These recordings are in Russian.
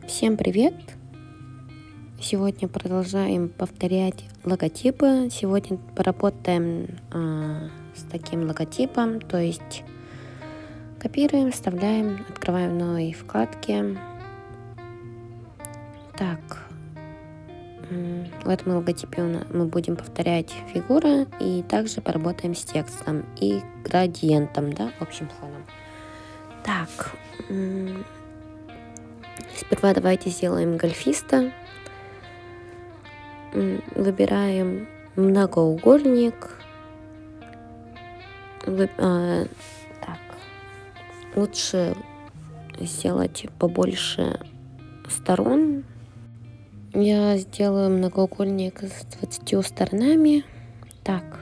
Всем привет! Сегодня продолжаем повторять логотипы. Сегодня поработаем с таким логотипом, то есть копируем, вставляем, открываем в новой вкладке. Так, в этом логотипе мы будем повторять фигуры и также поработаем с текстом и градиентом, да, общим фоном. Так, сперва давайте сделаем гольфиста. Выбираем многоугольник. Так, лучше сделать побольше сторон. Я сделаю многоугольник с 20 сторонами. Так,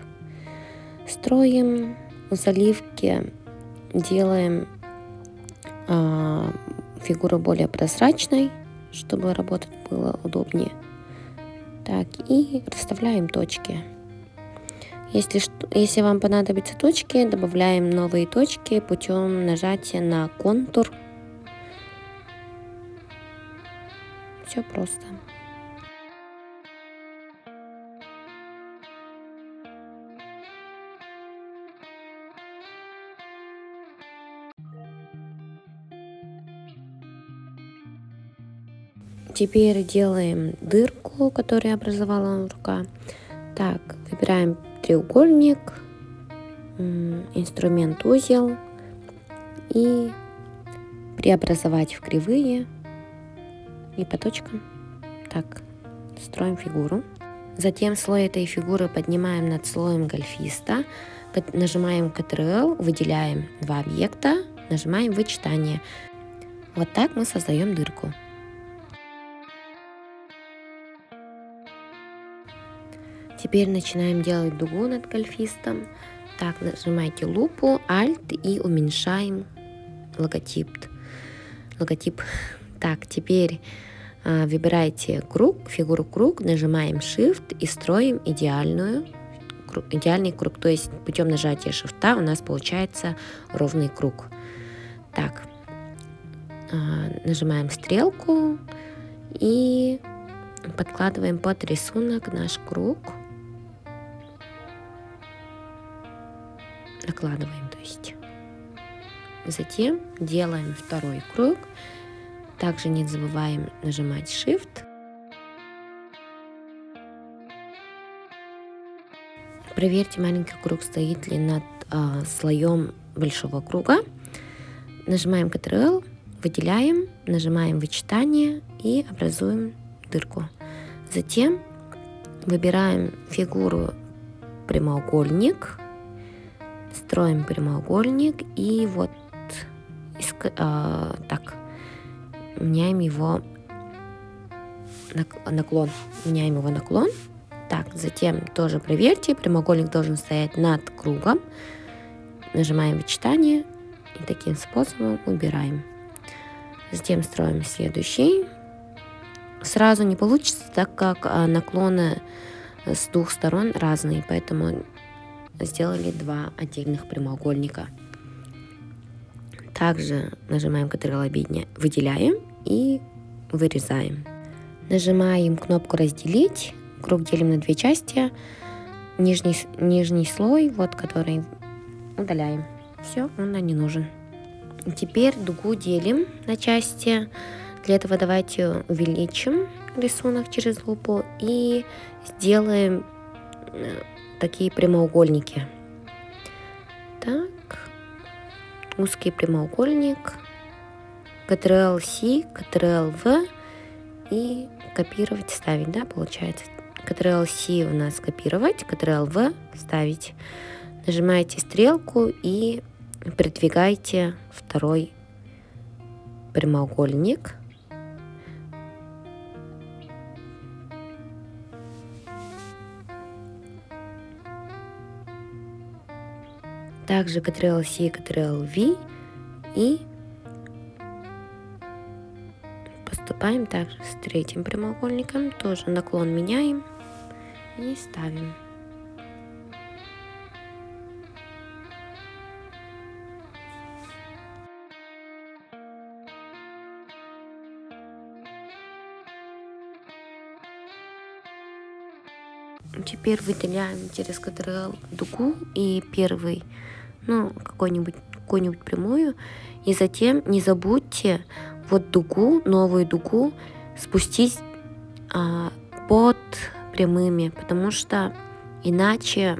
строим в заливке, делаем фигуру более прозрачной, чтобы работать было удобнее. Так, и расставляем точки. Если вам понадобятся точки, добавляем новые точки путем нажатия на контур. Все просто. Теперь делаем дырку, которую образовала рука. Так, выбираем треугольник, инструмент узел и преобразовать в кривые и по точкам. Так, строим фигуру. Затем слой этой фигуры поднимаем над слоем гольфиста. Нажимаем Ctrl, выделяем два объекта, нажимаем вычитание. Вот так мы создаем дырку. Теперь начинаем делать дугу над гольфистом. Так, нажимайте лупу, Alt и уменьшаем логотип. Так, теперь выбирайте круг, фигуру круг, нажимаем Shift и строим идеальный круг. То есть путем нажатия Shift у нас получается ровный круг. Так, нажимаем стрелку и подкладываем под рисунок наш круг. Накладываем, то есть. Затем делаем второй круг. Также не забываем нажимать Shift. Проверьте, маленький круг стоит ли над слоем большого круга. Нажимаем Ctrl, выделяем, нажимаем вычитание и образуем дырку. Затем выбираем фигуру прямоугольник. Строим прямоугольник и вот так меняем его наклон. Так, затем тоже проверьте, прямоугольник должен стоять над кругом. Нажимаем вычитание и таким способом убираем. Затем строим следующий. Сразу не получится, так как наклоны с двух сторон разные, поэтому сделали два отдельных прямоугольника. Также нажимаем Ctrl, выделяем и вырезаем. Нажимаем кнопку разделить. Круг делим на две части. Нижний слой, вот который удаляем. Все, он нам не нужен. Теперь дугу делим на части. Для этого давайте увеличим рисунок через лупу и сделаем такие прямоугольники. Так, узкий прямоугольник, Ctrl-C, Ctrl-V и копировать, ставить, да, получается. Ctrl-C у нас копировать, Ctrl-V ставить. Нажимаете стрелку и придвигайте второй прямоугольник. Также Ctrl-C, Ctrl-V и поступаем также с третьим прямоугольником. Тоже наклон меняем и ставим. Теперь выделяем через Ctrl дугу и первый, ну, какую-нибудь прямую. И затем не забудьте вот дугу, новую дугу спустить под прямыми, потому что иначе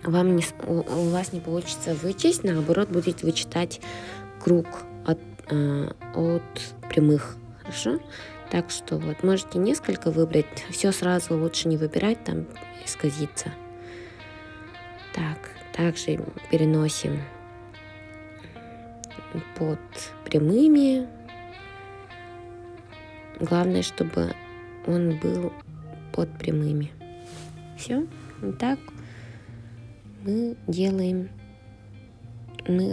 у вас не получится вычесть, наоборот, будете вычитать круг от прямых. Хорошо? Так что вот можете несколько выбрать. Все сразу лучше не выбирать, там исказится. Так, также переносим под прямыми. Главное, чтобы он был под прямыми. Все. Вот так мы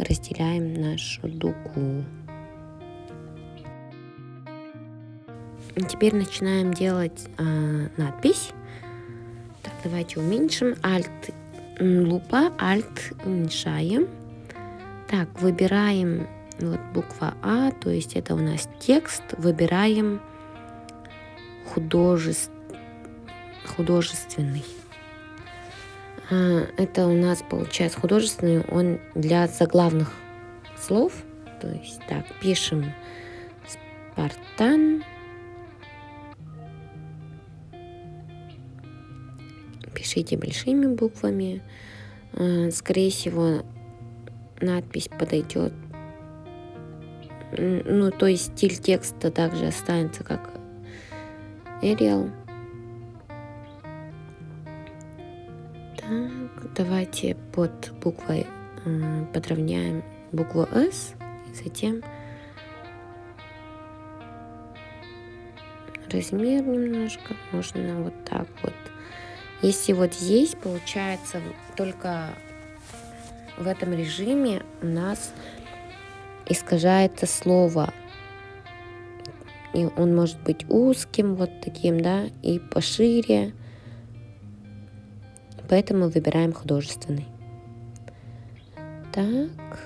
разделяем нашу дугу. Теперь начинаем делать надпись. Так, давайте уменьшим. Лупа, Alt уменьшаем. Так, выбираем вот буква А, то есть это у нас текст. Выбираем художественный. Это у нас получается художественный, он для заглавных слов. То есть так, пишем Спартан. Пишите большими буквами. Скорее всего, надпись подойдет. Ну, то есть стиль текста также останется как Arial. Так, давайте под буквой подровняем букву S. И затем размер немножко. Можно вот так вот. Если вот здесь получается только в этом режиме у нас искажается слово. И он может быть узким, вот таким, да, и пошире. Поэтому выбираем художественный. Так,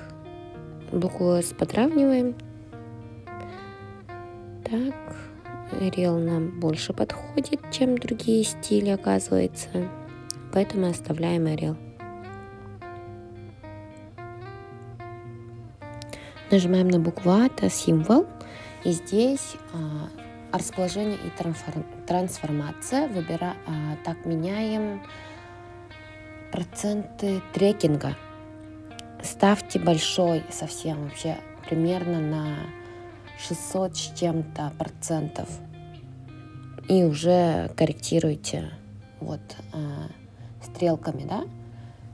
букву S подравниваем. Так, Arial нам больше подходит, чем другие стили, оказывается. Поэтому оставляем Arial. Нажимаем на букву А, это символ. И здесь расположение и трансформация. Так, меняем проценты трекинга. Ставьте большой совсем, вообще примерно на 600 с чем-то процентов. И уже корректируйте вот стрелками, да?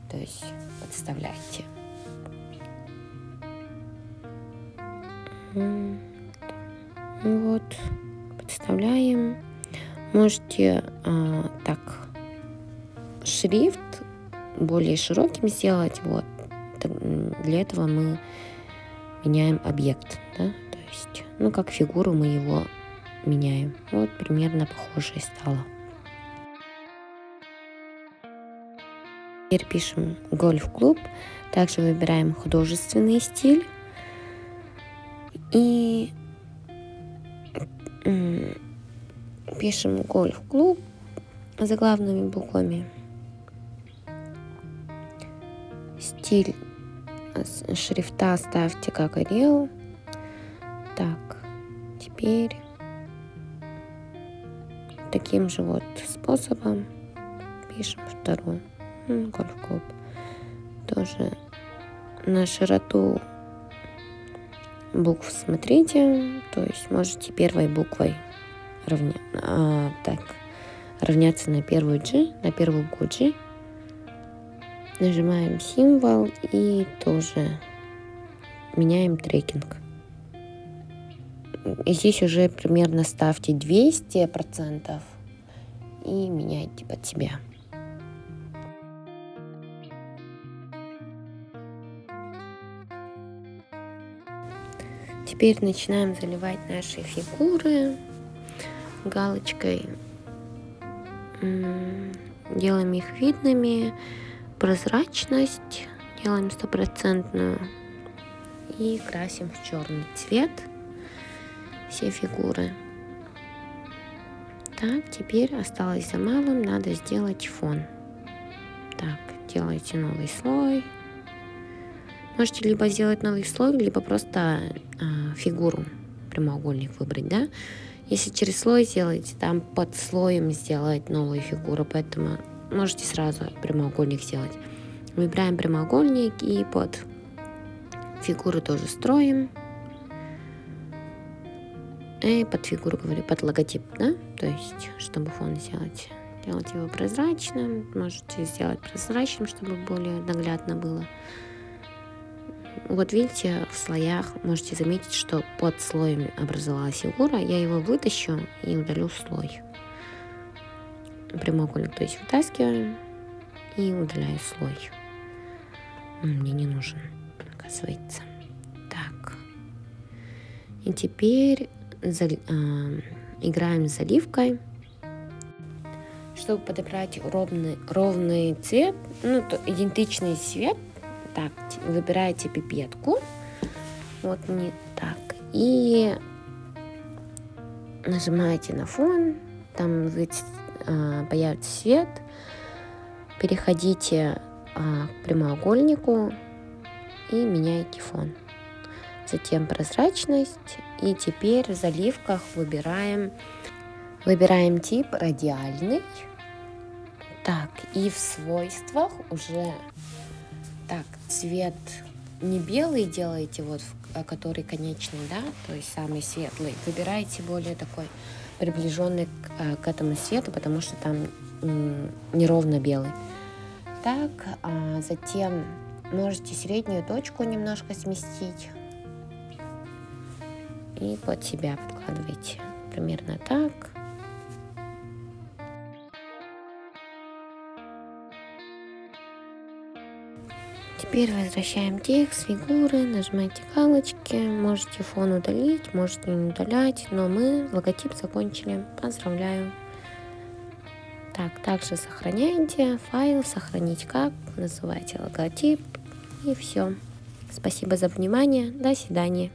То есть подставляйте. Вот, подставляем. Можете так шрифт более широким сделать. Вот. Для этого мы меняем объект, да? То есть, ну, как фигуру мы его меняем. Вот примерно похожее стало. Теперь пишем гольф-клуб. Также выбираем художественный стиль. И пишем гольф-клуб заглавными буквами. Стиль шрифта ставьте как Arial. Так, теперь таким же вот способом пишем второй гольф-клуб. Тоже на широту букв смотрите, то есть можете первой буквой равняться на первую G, на первую букву G. Нажимаем символ и тоже меняем трекинг. И здесь уже примерно ставьте 200% и меняйте под себя. Теперь начинаем заливать наши фигуры галочкой. Делаем их видными. Прозрачность делаем 100%. И красим в черный цвет все фигуры. Так, теперь осталось за малым, надо сделать фон. Так, делайте новый слой. Можете либо сделать новый слой, либо просто фигуру, прямоугольник выбрать, да. Если через слой сделаете, там под слоем сделать новую фигуру, поэтому можете сразу прямоугольник сделать. Выбираем прямоугольник и под фигуру тоже строим. И под фигуру, говорю, под логотип, да, то есть, чтобы фон сделать. Делать его прозрачным, можете сделать прозрачным, чтобы более наглядно было. Вот видите, в слоях можете заметить, что под слоем образовалась фигура. Я его вытащу и удалю слой. Прямоугольник, то есть вытаскиваю и удаляю слой. Мне не нужен, оказывается. Так. И теперь играем с заливкой. Чтобы подобрать ровный цвет, идентичный цвет, так, выбираете пипетку, вот не так, и нажимаете на фон, там появится свет, переходите к прямоугольнику и меняете фон. Затем прозрачность, и теперь в заливках выбираем тип радиальный. Так, и в свойствах уже так, цвет не белый делаете, вот, который конечный, да, то есть самый светлый. Выбираете более такой приближенный к этому цвету, потому что там неровно белый. Так, затем можете среднюю точку немножко сместить и под себя подкладываете. Примерно так. Теперь возвращаем текст, фигуры, нажимаете галочки, можете фон удалить, можете не удалять, но мы логотип закончили. Поздравляю. Так, также сохраняйте файл, сохранить как, называйте логотип и все. Спасибо за внимание, до свидания.